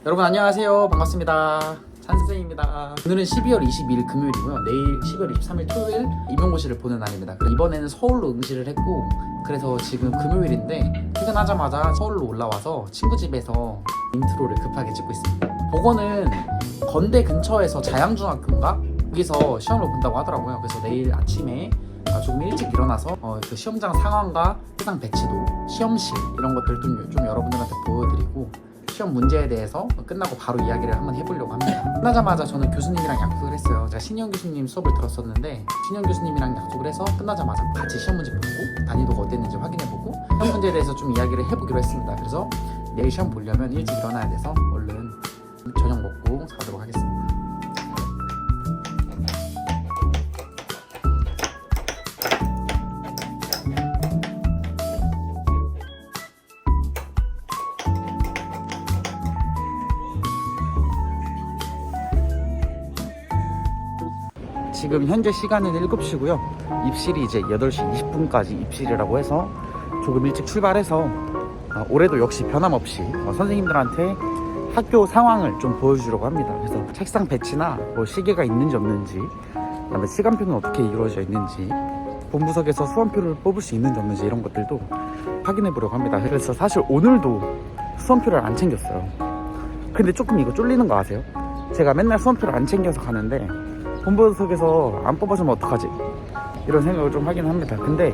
여러분 안녕하세요. 반갑습니다. 찬선생입니다. 오늘은 12월 22일 금요일이고요. 내일 12월 23일 토요일 임용고시를 보는 날입니다. 이번에는 서울로 응시를 했고, 그래서 지금 금요일인데 퇴근하자마자 서울로 올라와서 친구 집에서 인트로를 급하게 찍고 있습니다. 보건은 건대 근처에서 자양중학교인가? 거기서 시험을 본다고 하더라고요. 그래서 내일 아침에 조금 일찍 일어나서 그 시험장 상황과 해당 배치도, 시험실 이런 것들 좀 여러분들한테 보여드리고, 시험 문제에 대해서 끝나고 바로 이야기를 한번 해보려고 합니다. 끝나자마자 저는 교수님이랑 약속을 했어요. 제가 신영 교수님 수업을 들었었는데 신영 교수님이랑 약속을 해서 끝나자마자 같이 시험 문제 보고 난이도가 어땠는지 확인해보고 시험 문제에 대해서 좀 이야기를 해보기로 했습니다. 그래서 내일 시험 보려면 일찍 일어나야 돼서 얼른 저녁 먹고 가도록 하겠습니다. 지금 현재 시간은 7시고요. 입실이 이제 8시 20분까지 입실이라고 해서 조금 일찍 출발해서 올해도 역시 변함없이 선생님들한테 학교 상황을 좀 보여주려고 합니다. 그래서 책상 배치나 뭐 시계가 있는지 없는지, 그다음에 시간표는 어떻게 이루어져 있는지, 본부석에서 수험표를 뽑을 수 있는지 없는지 이런 것들도 확인해 보려고 합니다. 그래서 사실 오늘도 수험표를 안 챙겼어요. 근데 조금 이거 쫄리는 거 아세요? 제가 맨날 수험표를 안 챙겨서 가는데 본부석에서 안 뽑아주면 어떡하지? 이런 생각을 좀 하긴 합니다. 근데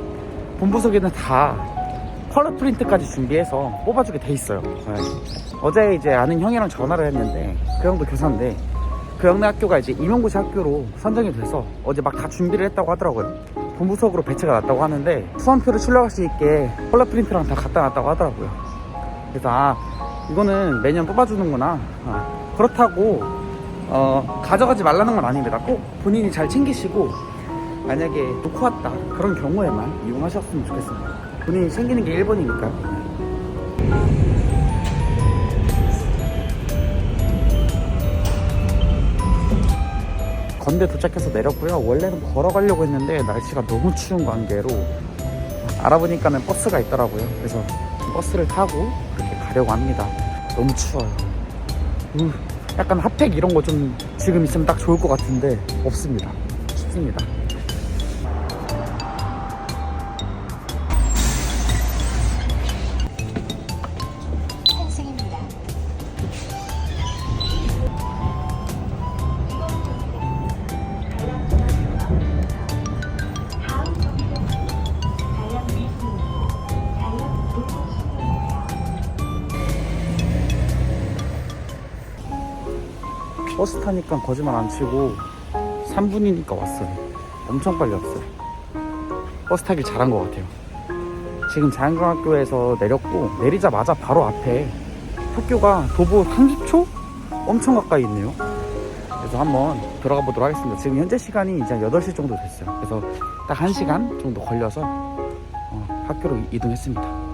본부석에는 다 컬러 프린트까지 준비해서 뽑아주게 돼 있어요. 네. 어제 이제 아는 형이랑 전화를 했는데, 그 형도 교사인데 그 형네 학교가 이제 임용고시 학교로 선정이 돼서 어제 막 다 준비를 했다고 하더라고요. 본부석으로 배치가 났다고 하는데 수험표를 출력할 수 있게 컬러 프린트랑 다 갖다 놨다고 하더라고요. 그래서 이거는 매년 뽑아주는구나. 그렇다고 가져가지 말라는 건 아닙니다. 꼭 본인이 잘 챙기시고, 만약에 놓고 왔다 그런 경우에만 이용하셨으면 좋겠습니다. 본인이 챙기는 게 1번이니까. 건대 도착해서 내렸고요. 원래는 걸어가려고 했는데 날씨가 너무 추운 관계로 알아보니까는 버스가 있더라고요. 그래서 버스를 타고 그렇게 가려고 합니다. 너무 추워요. 약간 핫팩 이런 거 좀 지금 있으면 딱 좋을 것 같은데 없습니다. 춥습니다. 환승입니다. 버스 타니까 거짓말 안 치고 3분이니까 왔어요. 엄청 빨리 왔어요. 버스 타길 잘한 것 같아요. 지금 자양중학교에서 내렸고, 내리자마자 바로 앞에 학교가 도보 30초? 엄청 가까이 있네요. 그래서 한번 들어가 보도록 하겠습니다. 지금 현재 시간이 이제 8시 정도 됐어요. 그래서 딱 1시간 정도 걸려서 학교로 이동했습니다.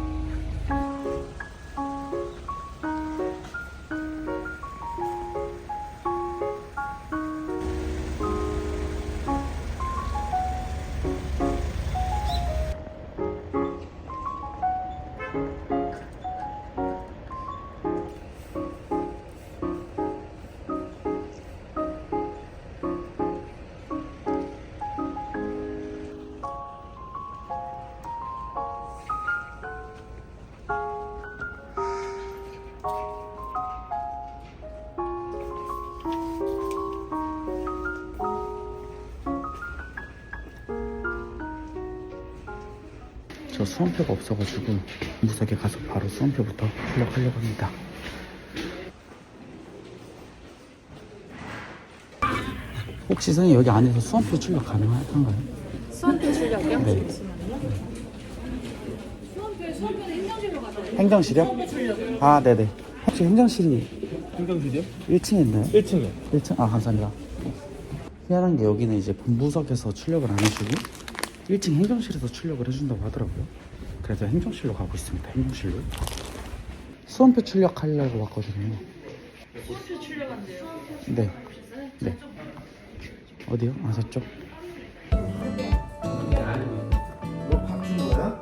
저 수험표가 없어가지고 본부석에 가서 바로 수험표부터 출력하려고 합니다. 혹시 선생님 여기 안에서 수험표 출력 가능한가요? 수험표 출력이요? 네. 수험표는 행정실로 가서 행정실이요? 수험표 출력이요. 아, 네네. 혹시 행정실이 행정실이요? 1층에 1층에 있나요? 1층이요. 1층? 아, 감사합니다. 희한한 게 여기는 이제 본부석에서 출력을 안 해주고 1층 행정실에서 출력을 해준다고 하더라고요. 그래서 행정실로 가고 있습니다. 행정실로. 수험표 출력하려고 왔거든요. 수험표 출력한대요. 네. 네. 어디요? 아, 저쪽. 뭐 바뀐 거야?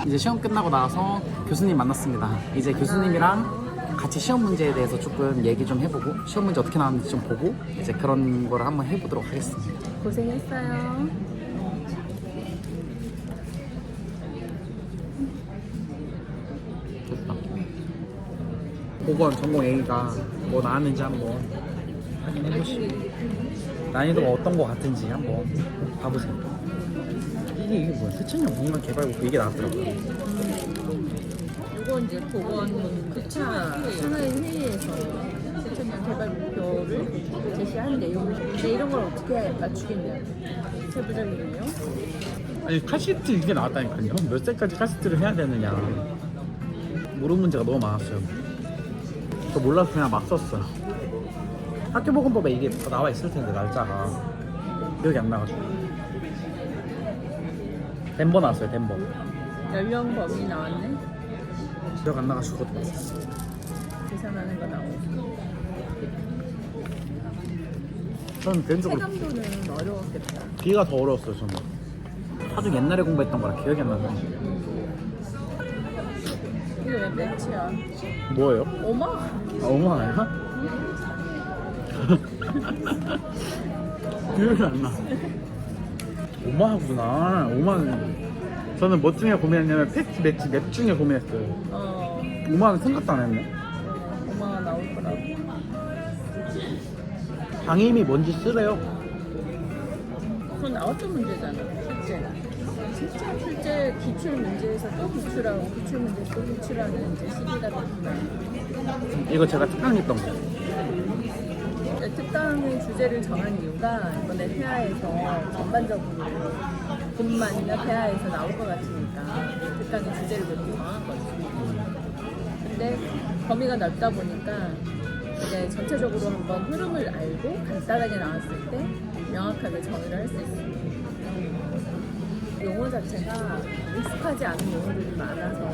이제 시험 끝나고 나서 교수님 만났습니다. 이제 교수님이랑 같이 시험 문제에 대해서 조금 얘기 좀 해보고 시험 문제 어떻게 나왔는지 좀 보고 이제 그런 거를 한번 해보도록 하겠습니다. 고생했어요. 됐다. 보건 전공 A가 뭐 나왔는지 한번 확인해보시고 난이도가 어떤 거 같은지 한번 봐보세요. 이게 뭐야? 세천년 공간 개발국 이게 나왔더라고요. 이건 이제 보건 9차 순회인 회의에서 세천년 개발 목표를 제시한 내용이죠. 근데 이런 걸 어떻게 맞추겠냐? 세부적이군요. 아니 카시트 이게 나왔다니까요. 몇 살까지 카시트를 해야 되느냐. 모르는 문제가 너무 많았어요. 저 몰라서 그냥 막 썼어요. 학교보건법에 이게 다 나와 있을 텐데 날짜가 기억이 안 나가지고. 덴버 나왔어요. 덴버. 연령 범위 나왔네. 기억 안 나가지고 그것도 봤어요. 계산하는 거 나오고. 저는 개인적으로 체감도는 어려웠겠다. B가 더 어려웠어요. 저는 하도 옛날에 공부했던 거라 기억이 안 나요. 이게 왜 매치야? 뭐예요? 어마? 아, 어머 아니야? 기억이 안 나. 오마구나. 오마는 저는 뭐 중에 고민했냐면 패치 매치 맵 중에 고민했어요. 오마는 생각도 안 했네. 어마가 나올 거라고. 방임이 뭔지 쓰래요. 그건 나왔던 문제잖아. 실제 기출 문제에서 또 기출하고 기출 문제에서 또 기출하는 이제 시기가 됐구나. 이거 제가 특강했던 거. 특강의 주제를 정한 이유가 이번에 폐하에서 전반적으로 분만이나 폐하에서 나올 것 같으니까 특강의 주제를 그렇게 정한 거죠. 근데 범위가 넓다 보니까 이제 전체적으로 한번 흐름을 알고 간단하게 나왔을 때 명확하게 정의를 할 수 있어요. 용어 자체가 익숙하지 않은 용어들이 많아서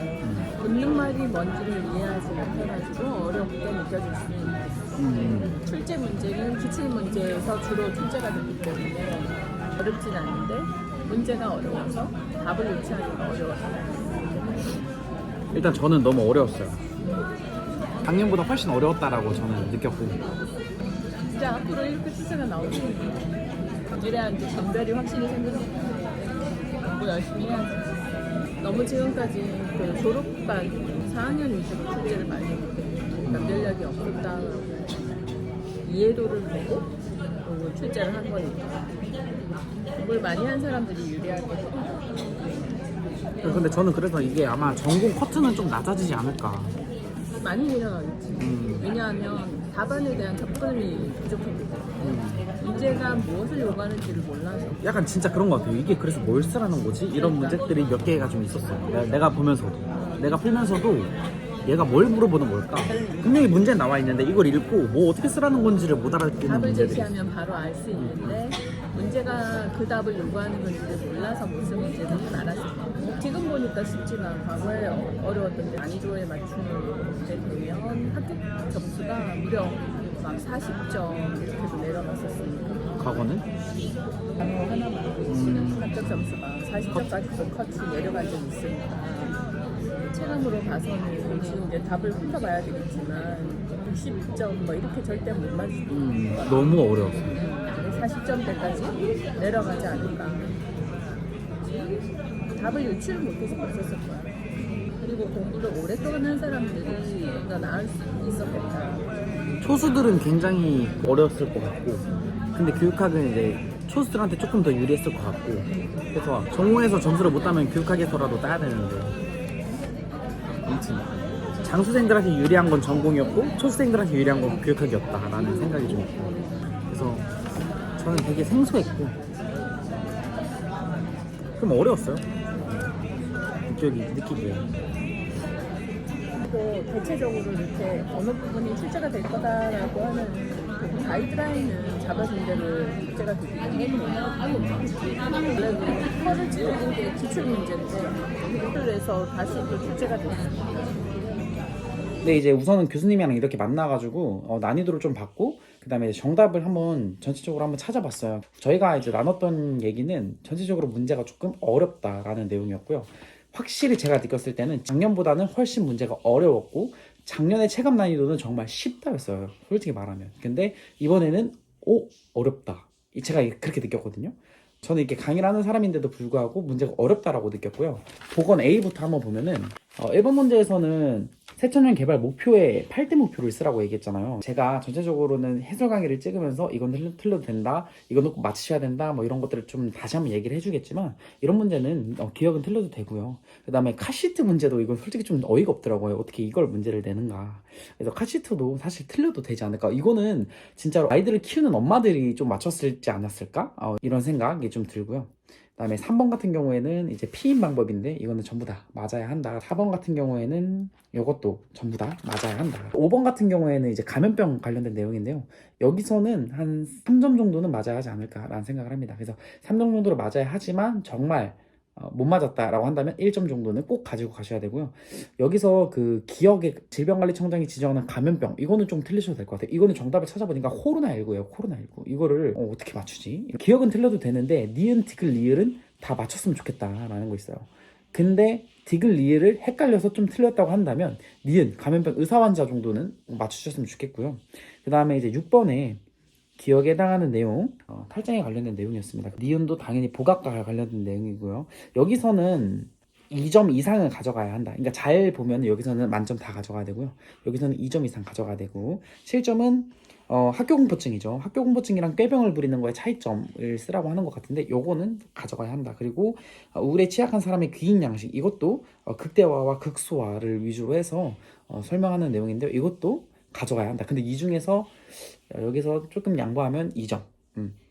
묻는 말이 뭔지를 이해하지 못해가지고 어렵게 느껴질 수 있는 출제 문제는 기출 문제에서 주로 출제가 되기 때문에 어렵진 않은데 문제가 어려워서 답을 유추하기가 어려워요. 일단 저는 너무 어려웠어요. 작년보다 훨씬 어려웠다라고 저는 느꼈고. 이제 앞으로 이렇게 출제가 나오지 미래한테 전별이 확실히 생기니까 공부 열심히 해야지. 너무 지금까지 그 졸업반 4학년 위주로 출제를 많이 했거든요. 변별력이 없었다라고 이해도를 보고 그리고 출제를 한 거니까 공부를 많이 한 사람들이 유리하게 근데 저는 그래서 이게 아마 전공 커트는 좀 낮아지지 않을까. 많이 밀어넣었지. 왜냐하면 답안에 대한 접근이 부족했기 때문에 문제가 무엇을 요구하는지를 몰라서. 약간 진짜 그런 것 같아요. 이게 그래서 뭘 쓰라는 거지? 이런 문제들이 몇 개가 좀 있었어요. 내가 보면서도. 내가 풀면서도 얘가 뭘 물어보는 걸까? 분명히 문제 나와 있는데 이걸 읽고 뭐 어떻게 쓰라는 건지를 못 알아듣는 답을 문제들이. 제시하면 바로 알 수 있는데 문제가 그 답을 요구하는 건지를 몰라서 무슨 문제들이 많았을 거고 지금 보니까 쉽지만 과거에 어려웠던데 난이도에 맞추게 되면 합격 점수가 무려 막 40점 이렇게도 내려갔었으니까 과거는? 단어 하나만 합격 점수가 40점까지도 컷이 내려간 적이 있으니까 체감으로 봐서는 지금 이제 답을 훑어봐야 되겠지만 60점 뭐 이렇게 절대 못 맞을 거예요. 너무 어려웠어요. 40점대까지 내려가지 않을까. 답을 유추를 못해서 그랬었을 거야. 그리고 공부를 오랫동안 한 사람들이 더 나을 수 있었겠다. 초수들은 굉장히 어려웠을 것 같고 근데 교육학은 이제 초수들한테 조금 더 유리했을 것 같고 그래서 전공에서 점수를 못 따면 교육학에서라도 따야 되는데 아무튼 장수생들한테 유리한 건 전공이었고 초수생들한테 유리한 건 교육학이었다라는 생각이 좀 있고 그래서 저는 되게 생소했고 좀 어려웠어요. 느끼기에. 또 대체적으로 이렇게 어느 부분이 출제가 될 거다라고 하는 그 가이드라인은 잡아준 대로 출제가 되기는 했는데 원래 그 컬을 찍는 게 기출 문제인데 그래서 다시 또 출제가 됐습니다. 근데 이제 우선은 교수님이랑 이렇게 만나가지고 난이도를 좀 받고 그다음에 정답을 한번 전체적으로 한번 찾아봤어요. 저희가 이제 나눴던 얘기는 전체적으로 문제가 조금 어렵다라는 내용이었고요. 확실히 제가 느꼈을 때는 작년보다는 훨씬 문제가 어려웠고 작년의 체감 난이도는 정말 쉽다였어요. 솔직히 말하면. 근데 이번에는 어렵다. 제가 그렇게 느꼈거든요. 저는 이렇게 강의를 하는 사람인데도 불구하고 문제가 어렵다라고 느꼈고요. 보건 A부터 한번 보면은 1번 문제에서는 새천년 개발 목표에 8대 목표를 쓰라고 얘기했잖아요. 제가 전체적으로는 해설 강의를 찍으면서 이건 틀려도 된다, 이건 꼭 맞추셔야 된다, 뭐 이런 것들을 좀 다시 한번 얘기를 해주겠지만 이런 문제는 기억은 틀려도 되고요. 그 다음에 카시트 문제도 이건 솔직히 좀 어이가 없더라고요. 어떻게 이걸 문제를 내는가. 그래서 카시트도 사실 틀려도 되지 않을까. 이거는 진짜로 아이들을 키우는 엄마들이 좀 맞췄을지 않았을까? 이런 생각이 좀 들고요. 그다음에 3번 같은 경우에는 이제 피임 방법인데 이거는 전부 다 맞아야 한다. 4번 같은 경우에는 이것도 전부 다 맞아야 한다. 5번 같은 경우에는 이제 감염병 관련된 내용인데요. 여기서는 한 3점 정도는 맞아야 하지 않을까라는 생각을 합니다. 그래서 3점 정도로 맞아야 하지만 정말 못 맞았다라고 한다면 1점 정도는 꼭 가지고 가셔야 되고요. 여기서 그 기억의 질병관리청장이 지정하는 감염병 이거는 좀 틀리셔도 될 것 같아요. 이거는 정답을 찾아보니까 코로나19예요. 코로나19 이거를 어떻게 맞추지? 기억은 틀려도 되는데 니은, 디귿, 리을은 다 맞췄으면 좋겠다라는 거 있어요. 근데 디귿, 리을을 헷갈려서 좀 틀렸다고 한다면 니은, 감염병 의사환자 정도는 맞추셨으면 좋겠고요. 그 다음에 이제 6번에 기억에 해당하는 내용, 탈장에 관련된 내용이었습니다. 니은도 당연히 복압과 관련된 내용이고요. 여기서는 2점 이상을 가져가야 한다. 그러니까 잘 보면 여기서는 만점 다 가져가야 되고요. 여기서는 2점 이상 가져가야 되고, 실점은 학교공포증이죠. 학교공포증이랑 꾀병을 부리는 거에 차이점을 쓰라고 하는 것 같은데 요거는 가져가야 한다. 그리고 우울에 취약한 사람의 귀인양식 이것도 극대화와 극소화를 위주로 해서 설명하는 내용인데요. 이것도 가져가야 한다. 근데 이 중에서 여기서 조금 양보하면 2점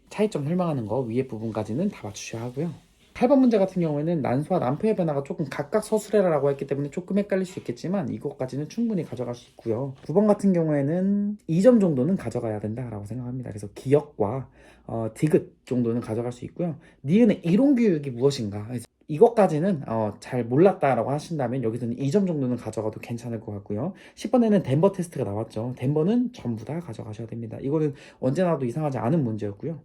차이점 설명하는 거 위에 부분까지는 다 맞추셔야 하고요. 8번 문제 같은 경우에는 난소와 난표의 변화가 조금 각각 서술해라라고 했기 때문에 조금 헷갈릴 수 있겠지만 이것까지는 충분히 가져갈 수 있고요. 9번 같은 경우에는 2점 정도는 가져가야 된다라고 생각합니다. 그래서 기억과 디귿 정도는 가져갈 수 있고요. 니은의 이론교육이 무엇인가 이것까지는 잘 몰랐다라고 하신다면 여기서는 2점 정도는 가져가도 괜찮을 것 같고요. 10번에는 덴버 테스트가 나왔죠. 덴버는 전부 다 가져가셔야 됩니다. 이거는 언제 나와도 이상하지 않은 문제였고요.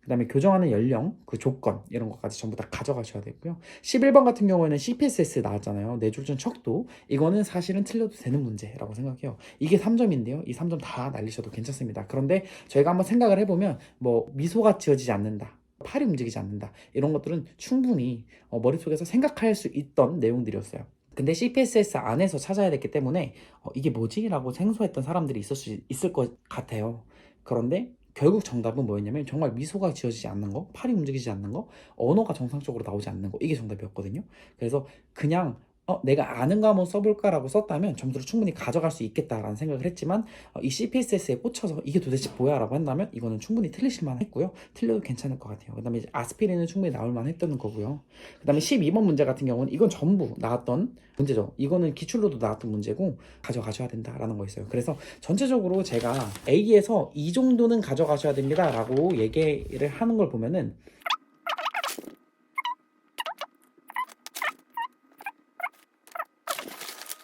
그 다음에 교정하는 연령, 그 조건 이런 것까지 전부 다 가져가셔야 되고요. 11번 같은 경우에는 CPSS 나왔잖아요. 뇌졸중 척도. 이거는 사실은 틀려도 되는 문제라고 생각해요. 이게 3점인데요. 이 3점 다 날리셔도 괜찮습니다. 그런데 저희가 한번 생각을 해보면 뭐 미소가 지어지지 않는다, 팔이 움직이지 않는다, 이런 것들은 충분히 머릿속에서 생각할 수 있던 내용들이었어요. 근데 CPSS 안에서 찾아야 됐기 때문에 이게 뭐지? 라고 생소했던 사람들이 있을 것 같아요. 그런데 결국 정답은 뭐였냐면 정말 미소가 지어지지 않는 거, 팔이 움직이지 않는 거, 언어가 정상적으로 나오지 않는 거, 이게 정답이었거든요. 그래서 그냥 내가 아는 거 한번 써볼까라고 썼다면 점수를 충분히 가져갈 수 있겠다라는 생각을 했지만 이 CPSS에 꽂혀서 이게 도대체 뭐야 라고 한다면 이거는 충분히 틀리실만 했고요. 틀려도 괜찮을 것 같아요. 그 다음에 아스피린은 충분히 나올만 했던 거고요. 그 다음에 12번 문제 같은 경우는 이건 전부 나왔던 문제죠. 이거는 기출로도 나왔던 문제고 가져가셔야 된다라는 거 있어요. 그래서 전체적으로 제가 A에서 이 정도는 가져가셔야 됩니다 라고 얘기를 하는 걸 보면은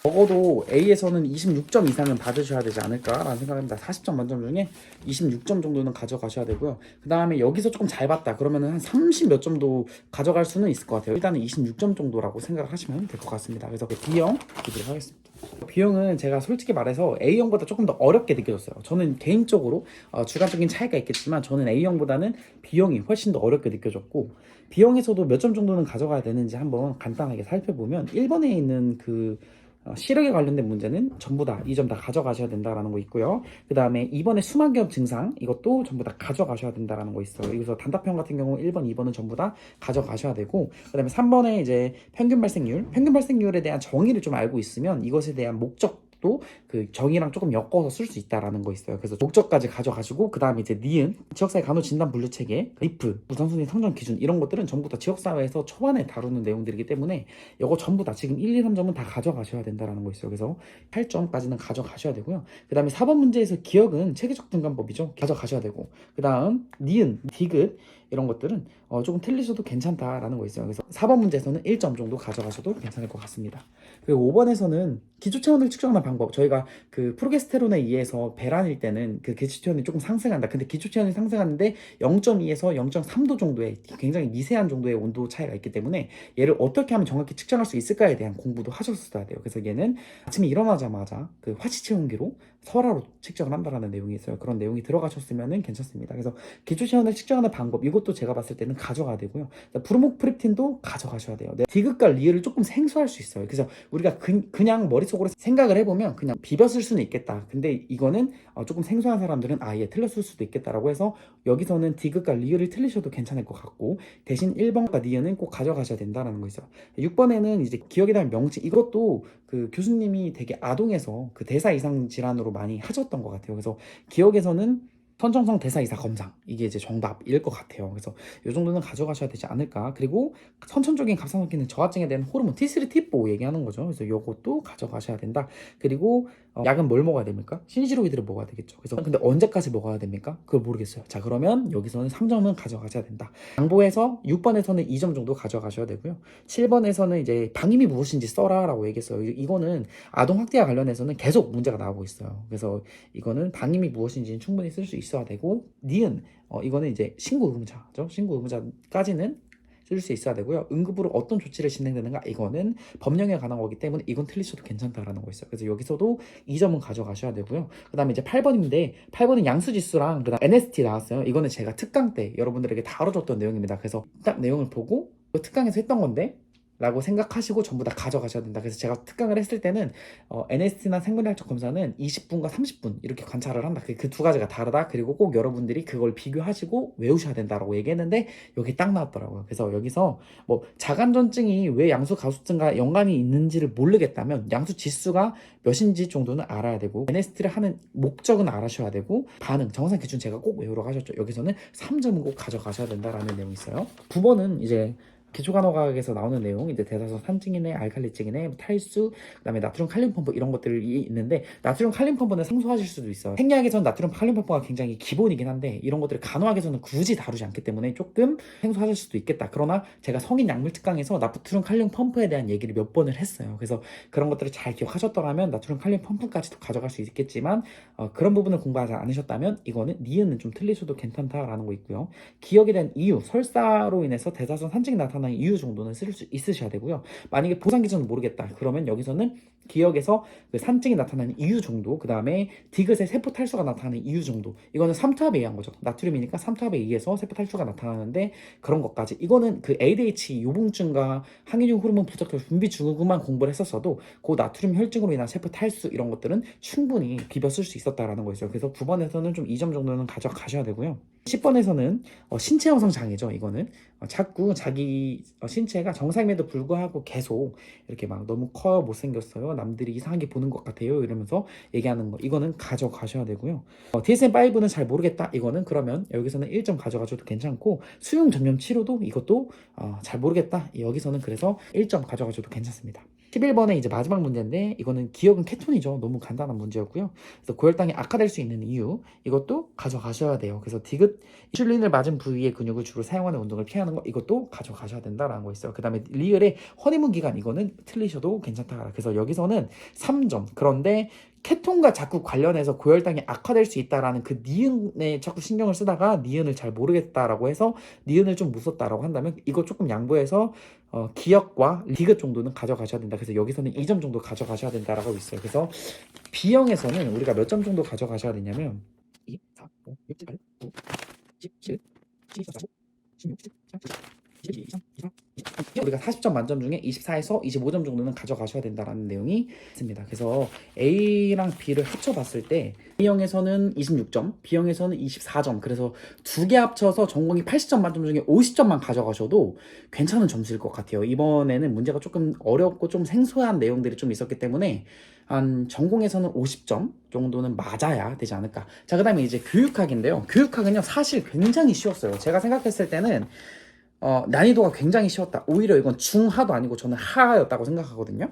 적어도 A에서는 26점 이상은 받으셔야 되지 않을까라는 생각합니다. 40점 만점 중에 26점 정도는 가져가셔야 되고요. 그 다음에 여기서 조금 잘 봤다 그러면 한 30 몇 점도 가져갈 수는 있을 것 같아요. 일단은 26점 정도라고 생각을 하시면 될 것 같습니다. 그래서 B형 기도록 하겠습니다. B형은 제가 솔직히 말해서 A형보다 조금 더 어렵게 느껴졌어요. 저는 개인적으로 주관적인 차이가 있겠지만 저는 A형보다는 B형이 훨씬 더 어렵게 느껴졌고, B형에서도 몇 점 정도는 가져가야 되는지 한번 간단하게 살펴보면 1번에 있는 그 시력에 관련된 문제는 전부 다 2점 다 가져가셔야 된다라는 거 있고요. 그 다음에 2번에 수막염 증상 이것도 전부 다 가져가셔야 된다라는 거 있어요. 여기서 단답형 같은 경우 1번, 2번은 전부 다 가져가셔야 되고, 그 다음에 3번에 이제 평균 발생률에 대한 정의를 좀 알고 있으면 이것에 대한 목적도 그 정의랑 조금 엮어서 쓸 수 있다라는 거 있어요. 그래서 목적까지 가져가시고 그 다음에 이제 니은, 지역사회 간호 진단 분류 체계, 리프, 우선순위 성장 기준 이런 것들은 전부 다 지역사회에서 초반에 다루는 내용들이기 때문에 이거 전부 다 지금 1, 2, 3점은 다 가져가셔야 된다라는 거 있어요. 그래서 8점까지는 가져가셔야 되고요. 그 다음에 4번 문제에서 기억은 체계적 분간법이죠. 가져가셔야 되고, 그 다음 니은, 디귿 이런 것들은 조금 틀리셔도 괜찮다라는 거 있어요. 그래서 4번 문제에서는 1점 정도 가져가셔도 괜찮을 것 같습니다. 그리고 5번에서는 기초체온을 측정하는 방법, 저희가 그 프로게스테론에 의해서 배란일 때는 그 기초체온이 조금 상승한다. 근데 기초체온이 상승하는데 0.2에서 0.3도 정도의 굉장히 미세한 정도의 온도 차이가 있기 때문에 얘를 어떻게 하면 정확히 측정할 수 있을까에 대한 공부도 하셨어야 돼요. 그래서 얘는 아침에 일어나자마자 그 화치체온기로 설화로 측정을 한다라는 내용이 있어요. 그런 내용이 들어가셨으면 괜찮습니다. 그래서 기초체온을 측정하는 방법, 이것도 제가 봤을 때는 가져가야 되고요. 브로모크립틴도 가져가셔야 돼요. 디귿과 리을을 조금 생소할 수 있어요. 그래서 우리가 그냥 머릿속으로 생각을 해보면 그냥 비벼쓸 수는 있겠다. 근데 이거는 조금 생소한 사람들은 아예 틀렸을 수도 있겠다라고 해서 여기서는 디귿과 리을을 틀리셔도 괜찮을 것 같고, 대신 1번과 니은은 꼭 가져가셔야 된다는 거 있어요. 6번에는 이제 기억에 대한 명칭, 이것도 그 교수님이 되게 아동에서 그 대사 이상 질환으로 많이 하셨던 것 같아요. 그래서 기억에서는 선천성 대사 이상 검사, 이게 이제 정답일 것 같아요. 그래서 이 정도는 가져가셔야 되지 않을까. 그리고 선천적인 갑상선기능 저하증에 대한 호르몬 T3, T4 얘기하는 거죠. 그래서 이것도 가져가셔야 된다. 그리고 약은 뭘 먹어야 됩니까? 신시로이드를 먹어야 되겠죠. 그래서 근데 언제까지 먹어야 됩니까? 그걸 모르겠어요. 자, 그러면 여기서는 3점은 가져가셔야 된다. 양보해서 6번에서는 2점 정도 가져가셔야 되고요. 7번에서는 이제 방임이 무엇인지 써라라고 얘기했어요. 이거는 아동 학대와 관련해서는 계속 문제가 나오고 있어요. 그래서 이거는 방임이 무엇인지는 충분히 쓸 수 있어야 되고, 니은 이거는 이제 신고 의무자죠. 신고 의무자까지는 쓸 수 있어야 되고요. 응급으로 어떤 조치를 진행되는가, 이거는 법령에 관한 거기 때문에 이건 틀리셔도 괜찮다라는 거 있어요. 그래서 여기서도 2점은 가져가셔야 되고요. 그 다음에 이제 8번인데 8번은 양수지수랑 그 다음 NST 나왔어요. 이거는 제가 특강 때 여러분들에게 다뤄줬던 내용입니다. 그래서 딱 내용을 보고 특강에서 했던 건데 라고 생각하시고 전부 다 가져가셔야 된다. 그래서 제가 특강을 했을 때는 NST나 생물학적 검사는 20분과 30분 이렇게 관찰을 한다. 그 두 가지가 다르다. 그리고 꼭 여러분들이 그걸 비교하시고 외우셔야 된다라고 얘기했는데 여기 딱 나왔더라고요. 그래서 여기서 뭐 자간전증이 왜 양수 가수증과 연관이 있는지를 모르겠다면 양수 지수가 몇인지 정도는 알아야 되고, NST를 하는 목적은 알아셔야 되고, 반응, 정상 기준 제가 꼭 외우라고 하셨죠. 여기서는 3점은 꼭 가져가셔야 된다라는 내용이 있어요. 9번은 이제 기초간호과학에서 나오는 내용, 이제 대사선 산증이네, 알칼리증이네, 탈수, 그다음에 나트륨 칼륨 펌프 이런 것들이 있는데, 나트륨 칼륨 펌프는 생소하실 수도 있어요. 생리학에서는 나트륨 칼륨 펌프가 굉장히 기본이긴 한데 이런 것들을 간호학에서는 굳이 다루지 않기 때문에 조금 생소하실 수도 있겠다. 그러나 제가 성인 약물 특강에서 나트륨 칼륨 펌프에 대한 얘기를 몇 번을 했어요. 그래서 그런 것들을 잘 기억하셨더라면 나트륨 칼륨 펌프까지도 가져갈 수 있겠지만 그런 부분을 공부하지 않으셨다면 이거는 니은은 좀 틀리셔도 괜찮다라는 거 있고요. 기억에 대한 이유, 설사로 인해서 대사선 산증이 나타나는 이유 정도는 쓸 수 있으셔야 되고요. 만약에 보상 기준은 모르겠다. 그러면 여기서는 기억에서 그 산증이 나타나는 이유 정도, 그 다음에 디귿의 세포 탈수가 나타나는 이유 정도, 이거는 삼투압에 의한 거죠. 나트륨이니까 삼투압에 의해서 세포 탈수가 나타나는데 그런 것까지, 이거는 그 ADH 요붕증과 항이듐 호르몬 부족혈 분비 증후군만 공부를 했었어도 그 나트륨 혈증으로 인한 세포 탈수 이런 것들은 충분히 비벼 쓸 수 있었다라는 거였어요. 그래서 9번에서는 좀 2점 정도는 가져가셔야 되고요. 10번에서는 신체 형성 장애죠. 이거는 자꾸 자기 신체가 정상임에도 불구하고 계속 이렇게 막 너무 커요, 못생겼어요, 남들이 이상하게 보는 것 같아요 이러면서 얘기하는 거, 이거는 가져가셔야 되고요. DSM-5는 잘 모르겠다. 이거는 그러면 여기서는 1점 가져가셔도 괜찮고, 수용 전염 치료도 이것도 잘 모르겠다. 여기서는 그래서 1점 가져가셔도 괜찮습니다. 11번에 이제 마지막 문제인데 이거는 기억은 케톤이죠. 너무 간단한 문제였고요. 그래서 고혈당이 악화될 수 있는 이유, 이것도 가져가셔야 돼요. 그래서 디귿, 인슐린을 맞은 부위의 근육을 주로 사용하는 운동을 피하는 거, 이것도 가져가셔야 된다라는 거 있어요. 그 다음에 리을의 허니문 기간, 이거는 틀리셔도 괜찮다. 그래서 여기서는 3점. 그런데 케톤과 자꾸 관련해서 고혈당이 악화될 수 있다라는 그 니은에 자꾸 신경을 쓰다가 니은을 잘 모르겠다라고 해서 니은을 좀 못 썼다라고 한다면 이거 조금 양보해서 기억과 디귿 정도는 가져가셔야 된다. 그래서 여기서는 2점 정도 가져가셔야 된다라고 있어요. 그래서 B형에서는 우리가 몇 점 정도 가져가셔야 되냐면 2, 4, 5, 6, 7, 8, 9, 10, 11, 12, 13, 14, 15, 16, 17, 18, 19, 20, 21, 22, 23, 24, 우리가 40점 만점 중에 24에서 25점 정도는 가져가셔야 된다라는 내용이 있습니다. 그래서 A랑 B를 합쳐봤을 때 A형에서는 26점, B형에서는 24점. 그래서 두 개 합쳐서 전공이 80점 만점 중에 50점만 가져가셔도 괜찮은 점수일 것 같아요. 이번에는 문제가 조금 어렵고 좀 생소한 내용들이 좀 있었기 때문에 한 전공에서는 50점 정도는 맞아야 되지 않을까. 자, 그 다음에 이제 교육학인데요. 교육학은요 사실 굉장히 쉬웠어요. 제가 생각했을 때는 난이도가 굉장히 쉬웠다. 오히려 이건 중하도 아니고 저는 하였다고 생각하거든요.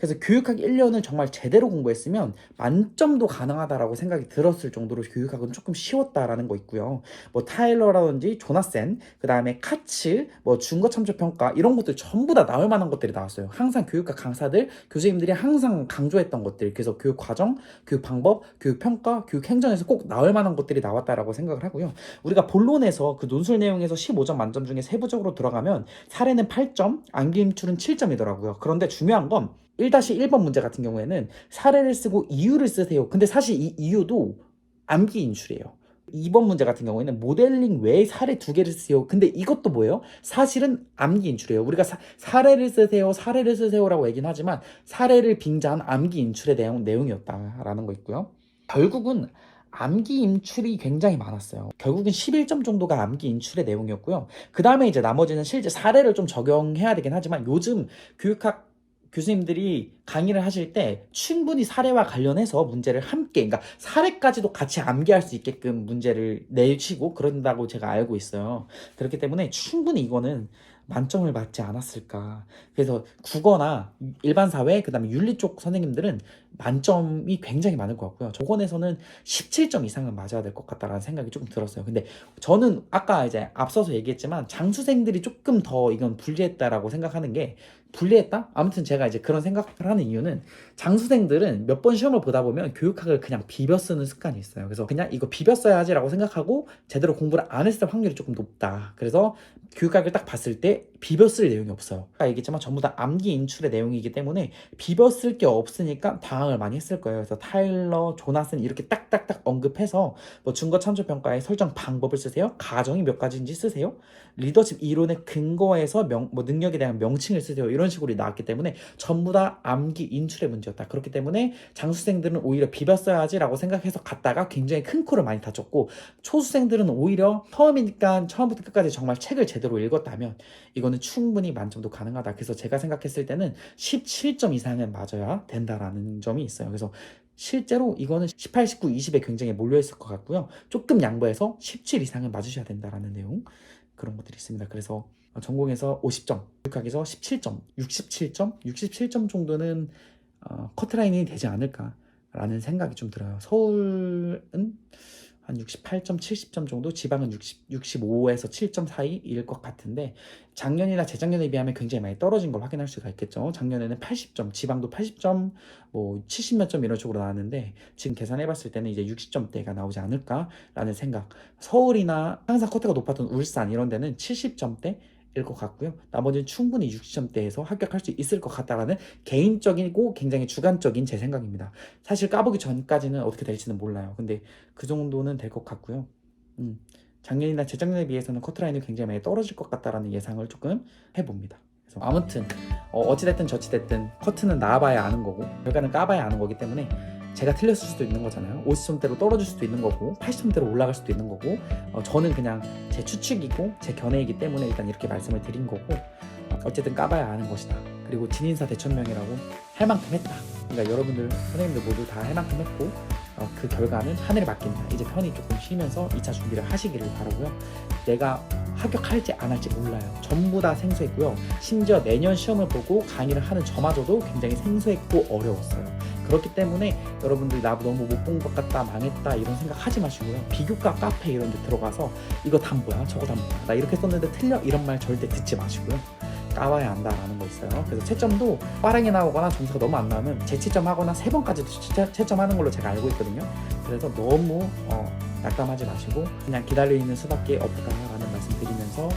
그래서 교육학 1년을 정말 제대로 공부했으면 만점도 가능하다라고 생각이 들었을 정도로 교육학은 조금 쉬웠다라는 거 있고요. 뭐 타일러라든지 조나센, 그 다음에 카츠, 뭐 중거 참조 평가 이런 것들 전부 다 나올 만한 것들이 나왔어요. 항상 교육학 강사들, 교수님들이 항상 강조했던 것들, 그래서 교육 과정, 교육 방법, 교육 평가, 교육 행정에서 꼭 나올 만한 것들이 나왔다라고 생각을 하고요. 우리가 본론에서 그 논술 내용에서 15점 만점 중에 세부적으로 들어가면 사례는 8점, 암기 인출은 7점이더라고요. 그런데 중요한 건 1-1번 문제 같은 경우에는 사례를 쓰고 이유를 쓰세요. 근데 사실 이 이유도 암기 인출이에요. 2번 문제 같은 경우에는 모델링 외에 사례 2개를 쓰세요. 근데 이것도 뭐예요? 사실은 암기 인출이에요. 우리가 사례를 쓰세요라고 얘기는 하지만 사례를 빙자한 암기 인출의 내용이었다라는 거 있고요. 결국은 암기 인출이 굉장히 많았어요. 결국은 11점 정도가 암기 인출의 내용이었고요. 그 다음에 이제 나머지는 실제 사례를 좀 적용해야 되긴 하지만 요즘 교육학 교수님들이 강의를 하실 때 충분히 사례와 관련해서 문제를 함께, 그러니까 사례까지도 같이 암기할 수 있게끔 문제를 내시고 그런다고 제가 알고 있어요. 그렇기 때문에 충분히 이거는 만점을 받지 않았을까. 그래서 국어나 일반 사회, 그 다음에 윤리 쪽 선생님들은 만점이 굉장히 많을 것 같고요. 저권에서는 17점 이상은 맞아야 될 것 같다라는 생각이 조금 들었어요. 근데 저는 아까 이제 앞서서 얘기했지만 장수생들이 조금 더 이건 불리했다라고 생각하는 게, 불리했다? 아무튼 제가 이제 그런 생각을 하는 이유는 장수생들은 몇 번 시험을 보다 보면 교육학을 그냥 비벼 쓰는 습관이 있어요. 그래서 그냥 이거 비벼 써야지라고 생각하고 제대로 공부를 안 했을 확률이 조금 높다. 그래서 교육학을 딱 봤을 때 비벼 쓸 내용이 없어요. 아까 얘기했지만 전부 다 암기 인출의 내용이기 때문에 비벼 쓸 게 없으니까 방황을 많이 했을 거예요. 그래서 타일러, 조나슨 이렇게 딱딱딱 언급해서 뭐 중거 참조 평가의 설정 방법을 쓰세요. 가정이 몇 가지인지 쓰세요. 리더십 이론의 근거에서 뭐 능력에 대한 명칭을 쓰세요. 이런 식으로 나왔기 때문에 전부 다 암기 인출의 문제였다. 그렇기 때문에 장수생들은 오히려 비벼 써야지 라고 생각해서 갔다가 굉장히 큰 코를 많이 다쳤고, 초수생들은 오히려 처음이니까 처음부터 끝까지 정말 책을 제대로 읽었다면 이거는 충분히 만점도 가능하다. 그래서 제가 생각했을 때는 17점 이상은 맞아야 된다라는 점이 있어요. 그래서 실제로 이거는 18, 19, 20에 굉장히 몰려있을 것 같고요. 조금 양보해서 17 이상은 맞으셔야 된다라는 내용, 그런 것들이 있습니다. 그래서 전공에서 50점, 교육학에서 17점, 67점 정도는 커트라인이 되지 않을까라는 생각이 좀 들어요. 서울은 한 68점, 70점 정도, 지방은 65에서 7점 사이일 것 같은데 작년이나 재작년에 비하면 굉장히 많이 떨어진 걸 확인할 수가 있겠죠. 작년에는 80점, 지방도 80점, 뭐 70몇 점 이런 식으로 나왔는데 지금 계산해봤을 때는 이제 60점대가 나오지 않을까라는 생각. 서울이나 항상 커트가 높았던 울산 이런 데는 70점대 일 것 같고요. 나머지는 충분히 60점대에서 합격할 수 있을 것 같다라는 개인적이고 굉장히 주관적인 제 생각입니다. 사실 까보기 전까지는 어떻게 될지는 몰라요. 근데 그 정도는 될 것 같고요. 작년이나 재작년에 비해서는 커트라인이 굉장히 많이 떨어질 것 같다라는 예상을 조금 해봅니다. 그래서 아무튼 어찌됐든 저찌됐든 커트는 나와봐야 아는 거고 결과는 까봐야 아는 거기 때문에 제가 틀렸을 수도 있는 거잖아요. 50점대로 떨어질 수도 있는 거고 80점대로 올라갈 수도 있는 거고 저는 그냥 제 추측이고 제 견해이기 때문에 일단 이렇게 말씀을 드린 거고 어쨌든 까봐야 아는 것이다. 그리고 진인사 대천명이라고 할 만큼 했다. 그러니까 여러분들 선생님들 모두 다 할 만큼 했고 그 결과는 하늘에 맡긴다. 이제 편히 조금 쉬면서 2차 준비를 하시기를 바라고요. 내가 합격할지 안 할지 몰라요. 전부 다 생소했고요. 심지어 내년 시험을 보고 강의를 하는 저마저도 굉장히 생소했고 어려웠어요. 그렇기 때문에 여러분들 나 너무 못 본 것 같다, 망했다 이런 생각 하지 마시고요. 비교과 카페 이런 데 들어가서 이거 다 뭐야, 저거 다 뭐야, 나 이렇게 썼는데 틀려, 이런 말 절대 듣지 마시고요. 까봐야 안다라는 거 있어요. 그래서 채점도 빠르게 나오거나 점수가 너무 안 나오면 재채점하거나 3번까지도 채점하는 걸로 제가 알고 있거든요. 그래서 너무 낙담하지 마시고 그냥 기다려 있는 수밖에 없다라는 말씀 드리면서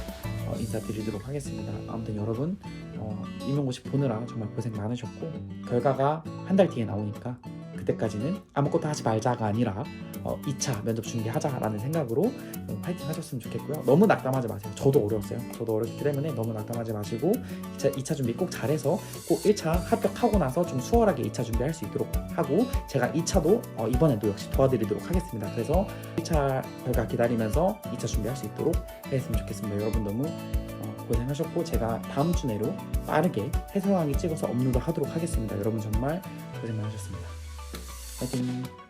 인사드리도록 하겠습니다. 아무튼 여러분 임용고시 보느라 정말 고생 많으셨고 결과가 한 달 뒤에 나오니까 그때까지는 아무것도 하지 말자가 아니라 2차 면접 준비하자라는 생각으로 파이팅 하셨으면 좋겠고요. 너무 낙담하지 마세요. 저도 어려웠어요. 저도 어렸기 때문에 너무 낙담하지 마시고 2차 준비 꼭 잘해서 꼭 1차 합격하고 나서 좀 수월하게 2차 준비할 수 있도록 하고 제가 2차도 이번에도 역시 도와드리도록 하겠습니다. 그래서 1차 결과 기다리면서 2차 준비할 수 있도록 했으면 좋겠습니다. 여러분 너무 고생하셨고 제가 다음 주 내로 빠르게 해설강의 찍어서 업로드 하도록 하겠습니다. 여러분 정말 고생 많으셨습니다. 파이팅!